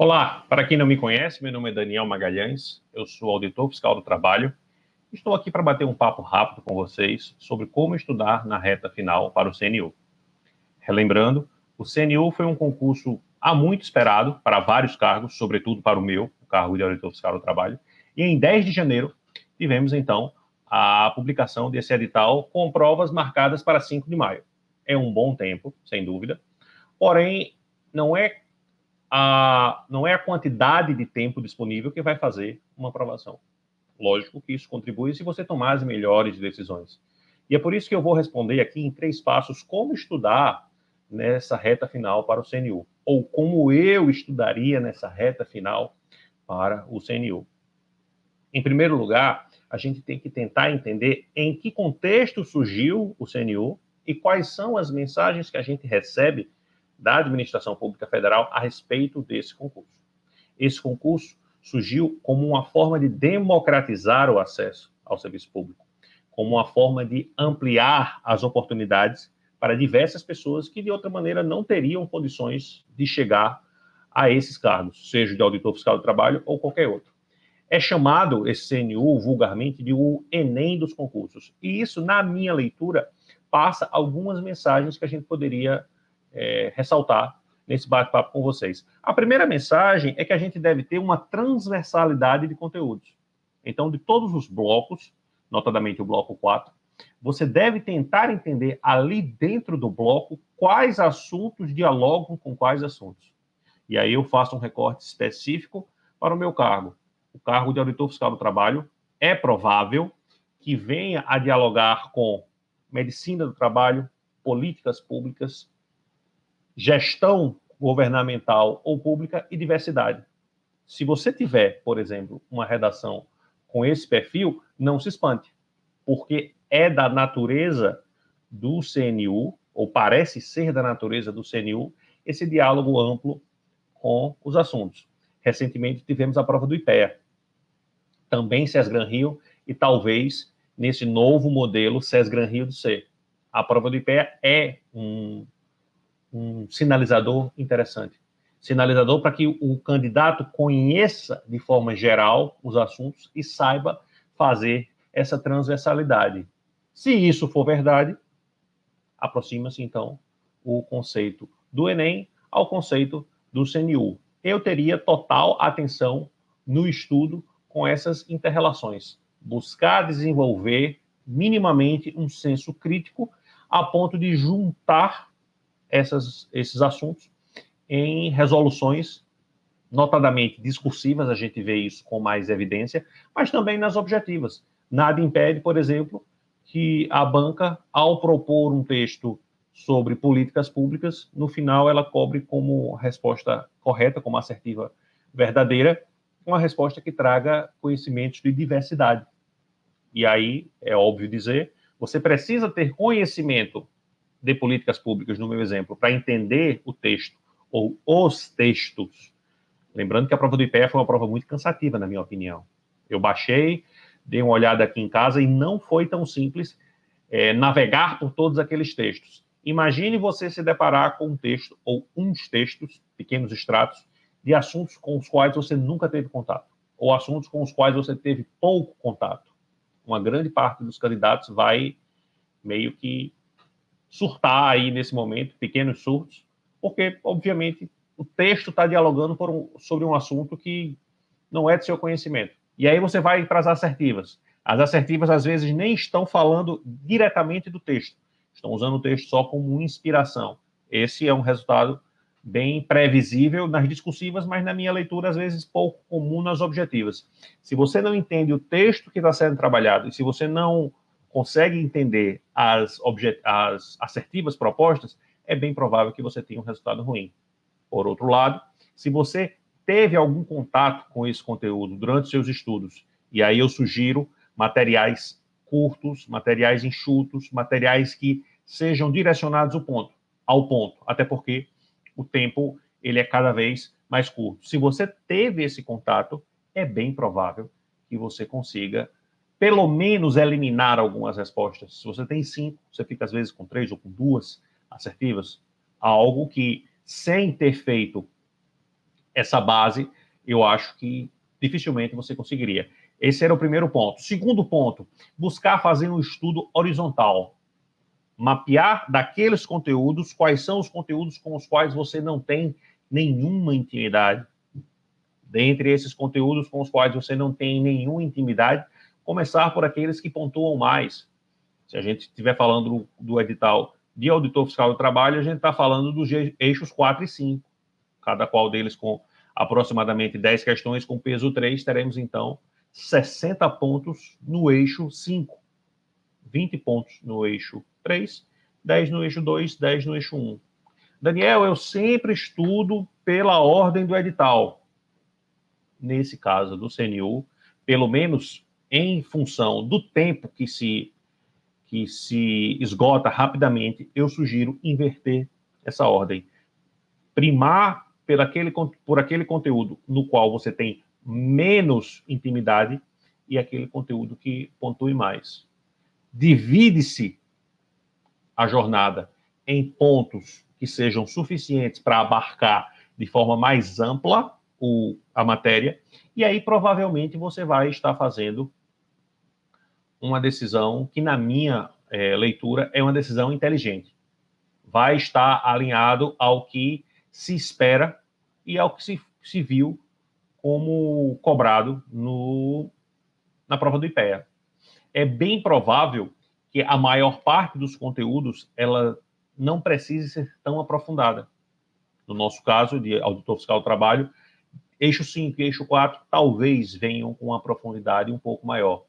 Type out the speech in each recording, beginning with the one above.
Olá, para quem não me conhece, meu nome é Daniel Magalhães, eu sou auditor fiscal do trabalho. Estou aqui para bater um papo rápido com vocês sobre como estudar na reta final para o CNU. Relembrando, o CNU foi um concurso há muito esperado para vários cargos, sobretudo para o meu, o cargo de auditor fiscal do trabalho, e em 10 de janeiro tivemos então a publicação desse edital com provas marcadas para 5 de maio. É um bom tempo, sem dúvida, porém não é a quantidade de tempo disponível que vai fazer uma aprovação. Lógico que isso contribui se você tomar as melhores decisões. E é por isso que eu vou responder aqui em 3 passos como estudar nessa reta final para o CNU, ou como eu estudaria nessa reta final para o CNU. Em primeiro lugar, a gente tem que tentar entender em que contexto surgiu o CNU e quais são as mensagens que a gente recebe da Administração Pública Federal a respeito desse concurso. Esse concurso surgiu como uma forma de democratizar o acesso ao serviço público, como uma forma de ampliar as oportunidades para diversas pessoas que, de outra maneira, não teriam condições de chegar a esses cargos, seja de auditor fiscal do trabalho ou qualquer outro. É chamado esse CNU vulgarmente de o Enem dos concursos. E isso, na minha leitura, passa algumas mensagens que a gente poderia ressaltar nesse bate-papo com vocês. A primeira mensagem é que a gente deve ter uma transversalidade de conteúdos. Então, de todos os blocos, notadamente o bloco 4, você deve tentar entender ali dentro do bloco quais assuntos dialogam com quais assuntos. E aí eu faço um recorte específico para o meu cargo. O cargo de auditor fiscal do trabalho é provável que venha a dialogar com medicina do trabalho, políticas públicas, gestão governamental ou pública e diversidade. Se você tiver, por exemplo, uma redação com esse perfil, não se espante, porque é da natureza do CNU, ou parece ser da natureza do CNU, esse diálogo amplo com os assuntos. Recentemente tivemos a prova do IPEA, também SESGRAN Rio, e talvez nesse novo modelo SESGRAN Rio do C. A prova do IPEA é um sinalizador interessante. Sinalizador para que o candidato conheça de forma geral os assuntos e saiba fazer essa transversalidade. Se isso for verdade, aproxima-se então o conceito do Enem ao conceito do CNU. Eu teria total atenção no estudo com essas interrelações. Buscar desenvolver minimamente um senso crítico a ponto de juntar esses assuntos em resoluções, notadamente discursivas, a gente vê isso com mais evidência, mas também nas objetivas. Nada impede, por exemplo, que a banca, ao propor um texto sobre políticas públicas, no final ela cobre como resposta correta, como assertiva verdadeira, uma resposta que traga conhecimentos de diversidade. E aí, é óbvio dizer, você precisa ter conhecimento de políticas públicas, no meu exemplo, para entender o texto ou os textos. Lembrando que a prova do IPEA foi uma prova muito cansativa, na minha opinião. Eu baixei, dei uma olhada aqui em casa e não foi tão simples navegar por todos aqueles textos. Imagine você se deparar com um texto ou uns textos, pequenos extratos, de assuntos com os quais você nunca teve contato, ou assuntos com os quais você teve pouco contato. Uma grande parte dos candidatos vai meio que surtar aí nesse momento, pequenos surtos, porque, obviamente, o texto está dialogando sobre um assunto que não é de seu conhecimento. E aí você vai para as assertivas. As assertivas, às vezes, nem estão falando diretamente do texto. Estão usando o texto só como inspiração. Esse é um resultado bem previsível nas discursivas, mas na minha leitura, às vezes, pouco comum nas objetivas. Se você não entende o texto que está sendo trabalhado, e se você não consegue entender as assertivas propostas, é bem provável que você tenha um resultado ruim. Por outro lado, se você teve algum contato com esse conteúdo durante seus estudos, e aí eu sugiro materiais curtos, materiais enxutos, materiais que sejam direcionados ao ponto, até porque o tempo ele é cada vez mais curto. Se você teve esse contato, é bem provável que você consiga pelo menos eliminar algumas respostas. Se você tem 5, você fica às vezes com 3 ou com 2 assertivas, algo que, sem ter feito essa base, eu acho que dificilmente você conseguiria. Esse era o primeiro ponto. Segundo ponto, buscar fazer um estudo horizontal. Mapear daqueles conteúdos, quais são os conteúdos com os quais você não tem nenhuma intimidade. Dentre esses conteúdos com os quais você não tem nenhuma intimidade, começar por aqueles que pontuam mais. Se a gente estiver falando do edital de auditor fiscal do trabalho, a gente está falando dos eixos 4 e 5, cada qual deles com aproximadamente 10 questões com peso 3, teremos então 60 pontos no eixo 5, 20 pontos no eixo 3, 10 no eixo 2, 10 no eixo 1. Daniel, eu sempre estudo pela ordem do edital. Nesse caso do CNU, pelo menos em função do tempo que se esgota rapidamente, eu sugiro inverter essa ordem. Primar por aquele conteúdo no qual você tem menos intimidade e aquele conteúdo que pontue mais. Divide-se a jornada em pontos que sejam suficientes para abarcar de forma mais ampla a matéria, e aí provavelmente você vai estar fazendo uma decisão que, na minha leitura, é uma decisão inteligente. Vai estar alinhado ao que se espera e ao que se viu como cobrado na prova do IPEA. É bem provável que a maior parte dos conteúdos ela não precise ser tão aprofundada. No nosso caso, de auditor fiscal do trabalho, eixo 5 e eixo 4 talvez venham com uma profundidade um pouco maior.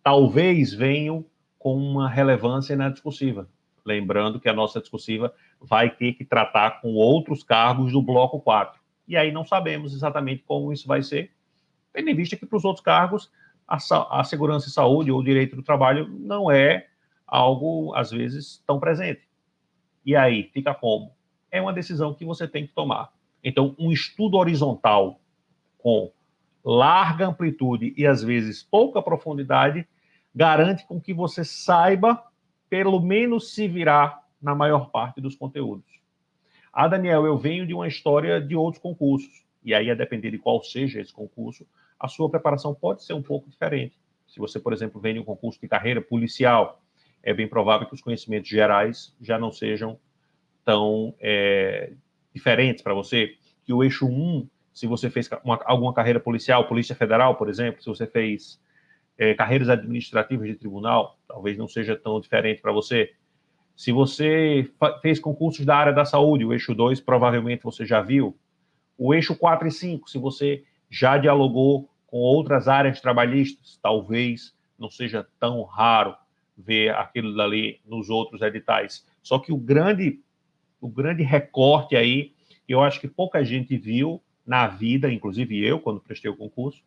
Talvez venham com uma relevância na discursiva. Lembrando que a nossa discursiva vai ter que tratar com outros cargos do bloco 4. E aí não sabemos exatamente como isso vai ser, tendo em vista que para os outros cargos a segurança e saúde ou o direito do trabalho não é algo, às vezes, tão presente. E aí, fica como? É uma decisão que você tem que tomar. Então, um estudo horizontal com larga amplitude e, às vezes, pouca profundidade, garante com que você saiba, pelo menos, se virar na maior parte dos conteúdos. Ah, Daniel, eu venho de uma história de outros concursos. E aí, a depender de qual seja esse concurso, a sua preparação pode ser um pouco diferente. Se você, por exemplo, vem de um concurso de carreira policial, é bem provável que os conhecimentos gerais já não sejam tão diferentes para você. Que o eixo 1, se você fez alguma carreira policial, Polícia Federal, por exemplo, se você fez carreiras administrativas de tribunal, talvez não seja tão diferente para você. Se você fez concursos da área da saúde, o eixo 2, provavelmente você já viu. O eixo 4 e 5, se você já dialogou com outras áreas trabalhistas, talvez não seja tão raro ver aquilo dali nos outros editais. Só que o grande recorte aí, eu acho que pouca gente viu na vida, inclusive eu, quando prestei o concurso,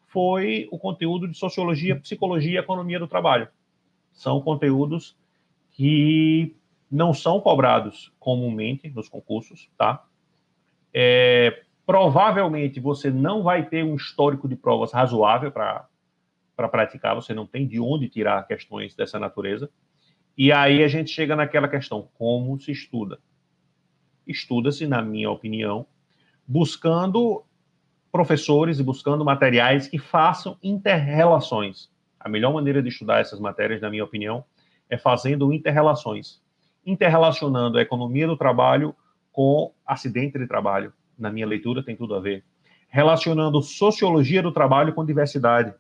foi o conteúdo de sociologia, psicologia e economia do trabalho. São conteúdos que não são cobrados comumente nos concursos, tá? Provavelmente você não vai ter um histórico de provas razoável para praticar, você não tem de onde tirar questões dessa natureza. E aí a gente chega naquela questão, como se estuda? Estuda-se, na minha opinião, buscando professores e buscando materiais que façam inter-relações. A melhor maneira de estudar essas matérias, na minha opinião, é fazendo inter-relações. Interrelacionando a economia do trabalho com acidente de trabalho. Na minha leitura, tem tudo a ver. Relacionando sociologia do trabalho com diversidade.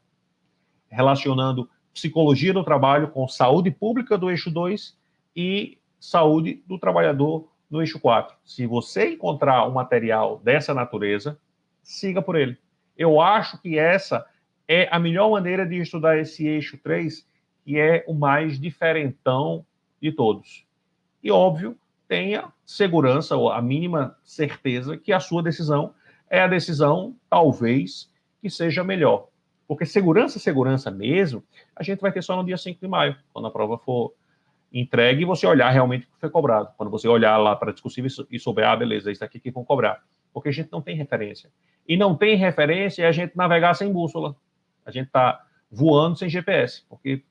Relacionando psicologia do trabalho com saúde pública do eixo 2 e saúde do trabalhador no eixo 4. Se você encontrar um material dessa natureza, siga por ele. Eu acho que essa é a melhor maneira de estudar esse eixo 3, que é o mais diferentão de todos. E, óbvio, tenha segurança, ou a mínima certeza, que a sua decisão é a decisão, talvez, que seja melhor. Porque segurança mesmo, a gente vai ter só no dia 5 de maio, quando a prova for entregue e você olhar realmente o que foi cobrado. Quando você olhar lá para a discussível e souber, beleza, isso aqui que vão cobrar. Porque a gente não tem referência. E não tem referência é a gente navegar sem bússola. A gente está voando sem GPS, porque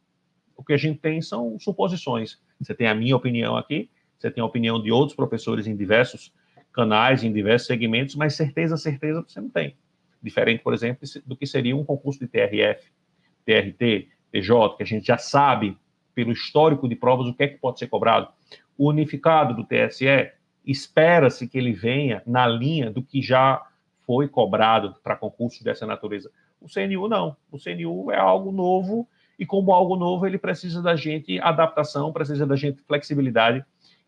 o que a gente tem são suposições. Você tem a minha opinião aqui, você tem a opinião de outros professores em diversos canais, em diversos segmentos, mas certeza você não tem. Diferente, por exemplo, do que seria um concurso de TRF, TRT, TJ, que a gente já sabe, pelo histórico de provas, o que é que pode ser cobrado. O unificado do TSE, espera-se que ele venha na linha do que já foi cobrado para concursos dessa natureza. O CNU não. O CNU é algo novo e, como algo novo, ele precisa da gente adaptação, precisa da gente flexibilidade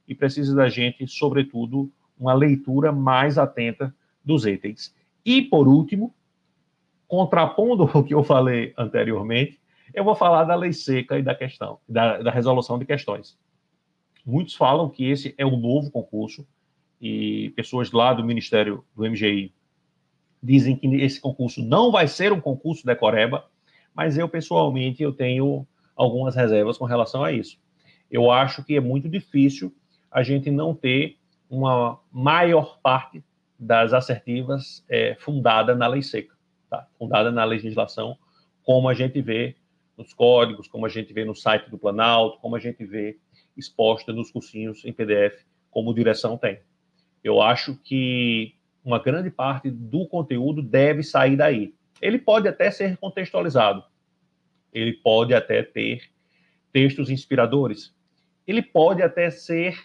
e precisa da gente, sobretudo, uma leitura mais atenta dos itens. E, por último, contrapondo o que eu falei anteriormente, eu vou falar da lei seca e da questão, da resolução de questões. Muitos falam que esse é o novo concurso e pessoas lá do Ministério do MGI dizem que esse concurso não vai ser um concurso decoreba, mas eu, pessoalmente, eu tenho algumas reservas com relação a isso. Eu acho que é muito difícil a gente não ter uma maior parte das assertivas fundada na lei seca, tá? Fundada na legislação, como a gente vê nos códigos, como a gente vê no site do Planalto, como a gente vê exposta nos cursinhos em PDF, como direção tem. Eu acho que uma grande parte do conteúdo deve sair daí. Ele pode até ser contextualizado, ele pode até ter textos inspiradores, ele pode até ser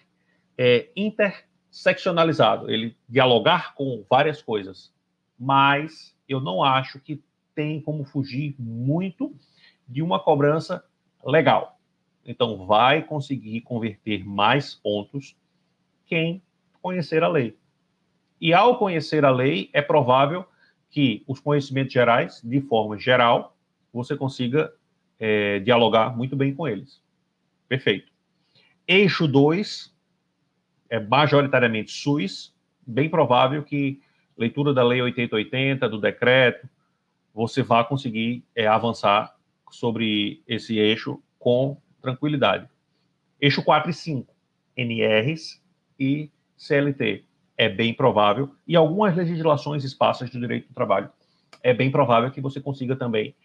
interseccionalizado, ele dialogar com várias coisas, mas eu não acho que tem como fugir muito de uma cobrança legal. Então, vai conseguir converter mais pontos quem conhecer a lei. E ao conhecer a lei, é provável que os conhecimentos gerais, de forma geral, você consiga dialogar muito bem com eles. Perfeito. Eixo 2 é majoritariamente SUS, bem provável que leitura da Lei 8080, do decreto, você vá conseguir avançar sobre esse eixo com tranquilidade. Eixo 4 e 5, NRs e CLT. É bem provável, e algumas legislações esparsas do direito do trabalho, é bem provável que você consiga também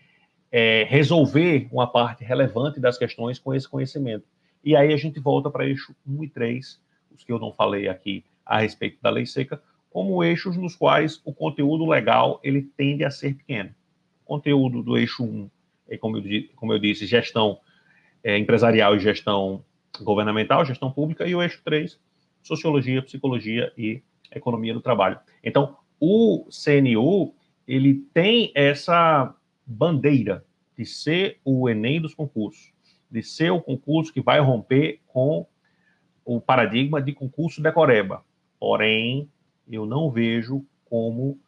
resolver uma parte relevante das questões com esse conhecimento. E aí a gente volta para eixo 1 e 3, os que eu não falei aqui a respeito da lei seca, como eixos nos quais o conteúdo legal ele tende a ser pequeno. O conteúdo do eixo 1 é, como eu disse, gestão empresarial e gestão governamental, gestão pública, e o eixo 3, sociologia, psicologia e economia do trabalho. Então, o CNU, ele tem essa bandeira de ser o Enem dos concursos, de ser o concurso que vai romper com o paradigma de concurso decoreba. Porém, eu não vejo como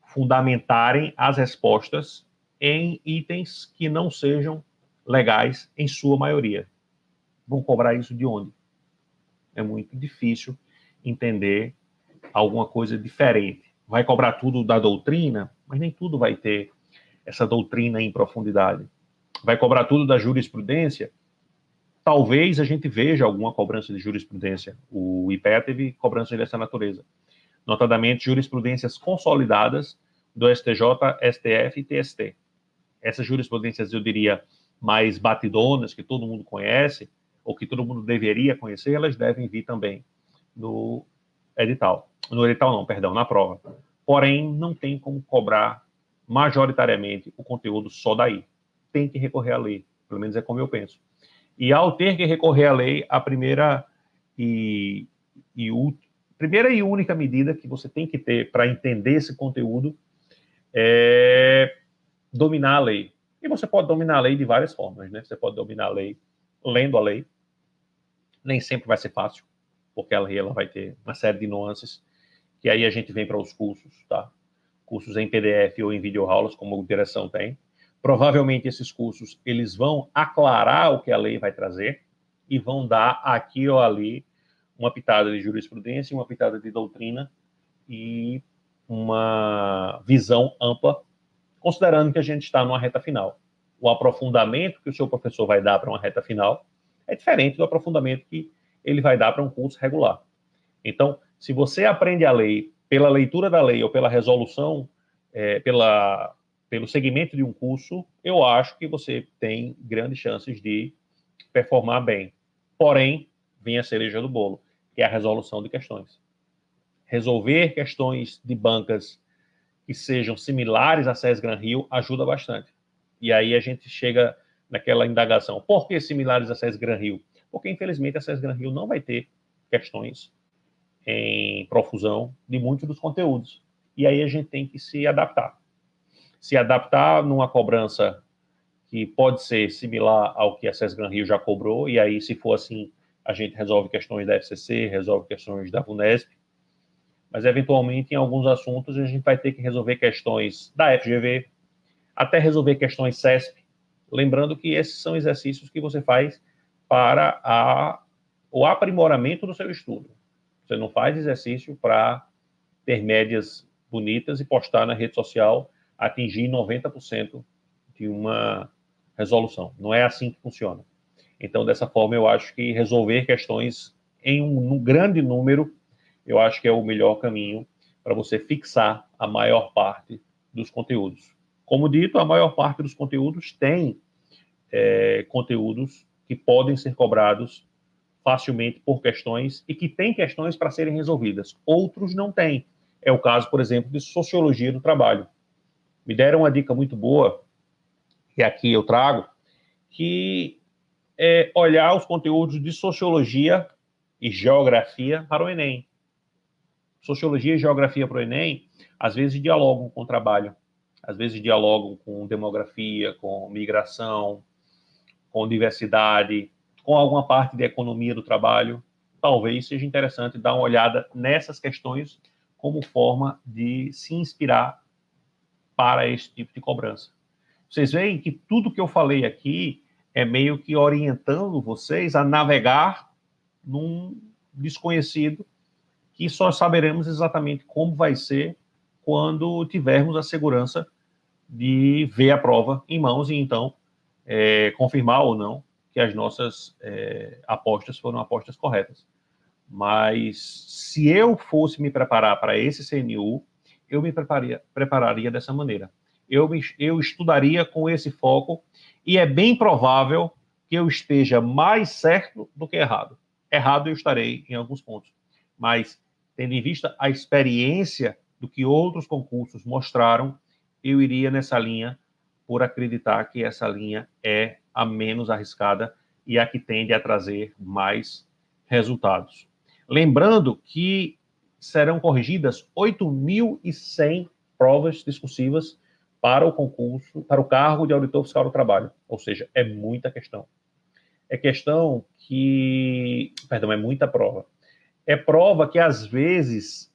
fundamentarem as respostas em itens que não sejam legais em sua maioria. Vão cobrar isso de onde? É muito difícil entender alguma coisa diferente. Vai cobrar tudo da doutrina, mas nem tudo vai ter essa doutrina em profundidade. Vai cobrar tudo da jurisprudência? Talvez a gente veja alguma cobrança de jurisprudência. O IPEA teve cobranças dessa natureza. Notadamente, jurisprudências consolidadas do STJ, STF e TST. Essas jurisprudências, eu diria, mais batidonas, que todo mundo conhece, ou que todo mundo deveria conhecer, elas devem vir também no edital. No edital não, perdão, na prova. Porém, não tem como cobrar majoritariamente o conteúdo só daí. Tem que recorrer à lei, pelo menos é como eu penso. E ao ter que recorrer à lei, a primeira e única medida que você tem que ter para entender esse conteúdo é dominar a lei. E você pode dominar a lei de várias formas, né? Você pode dominar a lei lendo a lei. Nem sempre vai ser fácil, porque a lei ela vai ter uma série de nuances, que aí a gente vem para os cursos, tá? Cursos em PDF ou em videoaulas, como a direção tem. Provavelmente esses cursos, eles vão aclarar o que a lei vai trazer e vão dar aqui ou ali uma pitada de jurisprudência, uma pitada de doutrina e uma visão ampla, considerando que a gente está numa reta final. O aprofundamento que o seu professor vai dar para uma reta final é diferente do aprofundamento que ele vai dar para um curso regular. Então, se você aprende a lei pela leitura da lei ou pela resolução, pelo segmento de um curso, eu acho que você tem grandes chances de performar bem. Porém, vem a cereja do bolo, que é a resolução de questões. resolver questões de bancas que sejam similares à SES Gran Rio ajuda bastante. E aí a gente chega naquela indagação. Por que similares à SES Gran Rio? Porque, infelizmente, a SES Gran Rio não vai ter questões em profusão de muitos dos conteúdos. E aí a gente tem que se adaptar. Se adaptar numa cobrança que pode ser similar ao que a SES Gran Rio já cobrou, e aí, se for assim, a gente resolve questões da FCC, resolve questões da VUNESP, mas, eventualmente, em alguns assuntos, a gente vai ter que resolver questões da FGV, até resolver questões CESP, lembrando que esses são exercícios que você faz para o aprimoramento do seu estudo. Você não faz exercício para ter médias bonitas e postar na rede social, atingir 90% de uma resolução. Não é assim que funciona. Então, dessa forma, eu acho que resolver questões em um grande número, eu acho que é o melhor caminho para você fixar a maior parte dos conteúdos. Como dito, a maior parte dos conteúdos tem conteúdos que podem ser cobrados facilmente por questões e que têm questões para serem resolvidas. Outros não têm. É o caso, por exemplo, de sociologia do trabalho. Me deram uma dica muito boa, que aqui eu trago, que é olhar os conteúdos de sociologia e geografia para o Enem. Sociologia e geografia para o Enem, às vezes dialogam com o trabalho, às vezes dialogam com demografia, com migração, com diversidade, com alguma parte de economia do trabalho. Talvez seja interessante dar uma olhada nessas questões como forma de se inspirar para esse tipo de cobrança. Vocês veem que tudo que eu falei aqui é meio que orientando vocês a navegar num desconhecido que só saberemos exatamente como vai ser quando tivermos a segurança de ver a prova em mãos e, então, confirmar ou não que as nossas apostas foram apostas corretas. Mas, se eu fosse me preparar para esse CNU, eu me prepararia dessa maneira. Eu estudaria com esse foco e é bem provável que eu esteja mais certo do que errado. Errado eu estarei em alguns pontos, mas, tendo em vista a experiência do que outros concursos mostraram, eu iria nessa linha por acreditar que essa linha é a menos arriscada e a que tende a trazer mais resultados. Lembrando que serão corrigidas 8.100 provas discursivas para o concurso, para o cargo de auditor fiscal do trabalho. Ou seja, é muita questão. É questão que... Perdão, é muita prova. É prova que, às vezes,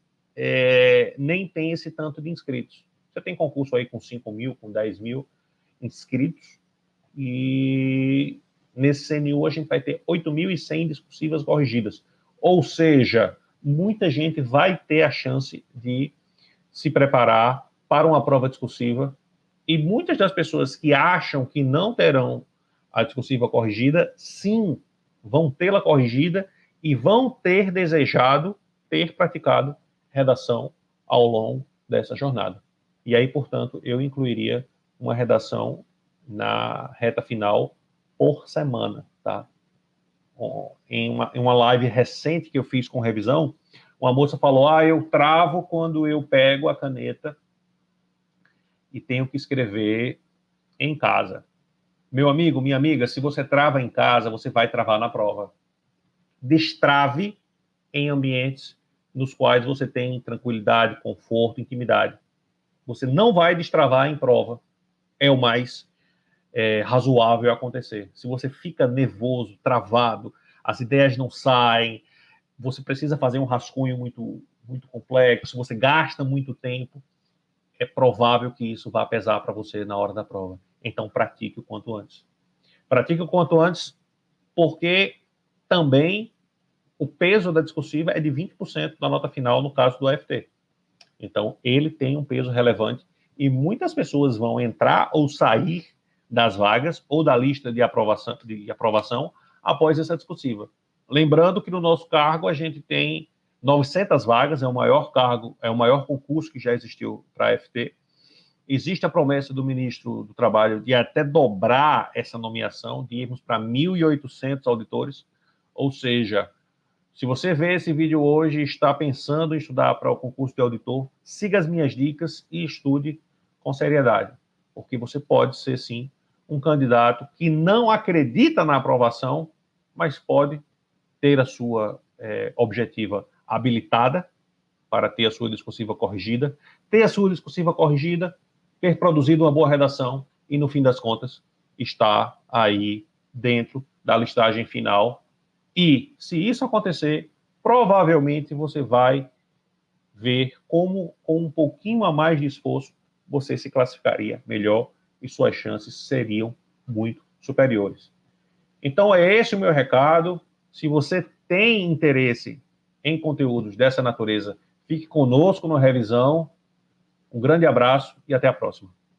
nem tem esse tanto de inscritos. Você tem concurso aí com 5.000, com 10.000 inscritos, e nesse CNU a gente vai ter 8.100 discursivas corrigidas. Ou seja, muita gente vai ter a chance de se preparar para uma prova discursiva, e muitas das pessoas que acham que não terão a discursiva corrigida, sim, vão tê-la corrigida e vão ter desejado ter praticado redação ao longo dessa jornada. E aí, portanto, eu incluiria uma redação na reta final por semana, tá? Em uma live recente que eu fiz com revisão, uma moça falou: eu travo quando eu pego a caneta e tenho que escrever em casa. Meu amigo, minha amiga, se você trava em casa, você vai travar na prova. Destrave em ambientes nos quais você tem tranquilidade, conforto, intimidade. Você não vai destravar em prova. É o mais razoável acontecer. Se você fica nervoso, travado, as ideias não saem, você precisa fazer um rascunho muito, muito complexo, você gasta muito tempo, é provável que isso vá pesar para você na hora da prova. Então, pratique o quanto antes. Pratique o quanto antes, porque também o peso da discursiva é de 20% da nota final no caso do AFT. Então, ele tem um peso relevante e muitas pessoas vão entrar ou sair das vagas ou da lista de aprovação após essa discursiva. Lembrando que no nosso cargo a gente tem 900 vagas, é o maior cargo, é o maior concurso que já existiu para a AFT. Existe a promessa do ministro do Trabalho de até dobrar essa nomeação, de irmos para 1.800 auditores, ou seja, Se você vê esse vídeo hoje e está pensando em estudar para o concurso de auditor, siga as minhas dicas e estude com seriedade, porque você pode ser, sim, um candidato que não acredita na aprovação, mas pode ter a sua objetiva habilitada para ter a sua discursiva corrigida, ter produzido uma boa redação e, no fim das contas, estar aí dentro da listagem final. E, se isso acontecer, provavelmente você vai ver como, com um pouquinho a mais de esforço, você se classificaria melhor e suas chances seriam muito superiores. Então, é esse o meu recado. Se você tem interesse em conteúdos dessa natureza, fique conosco na revisão. Um grande abraço e até a próxima.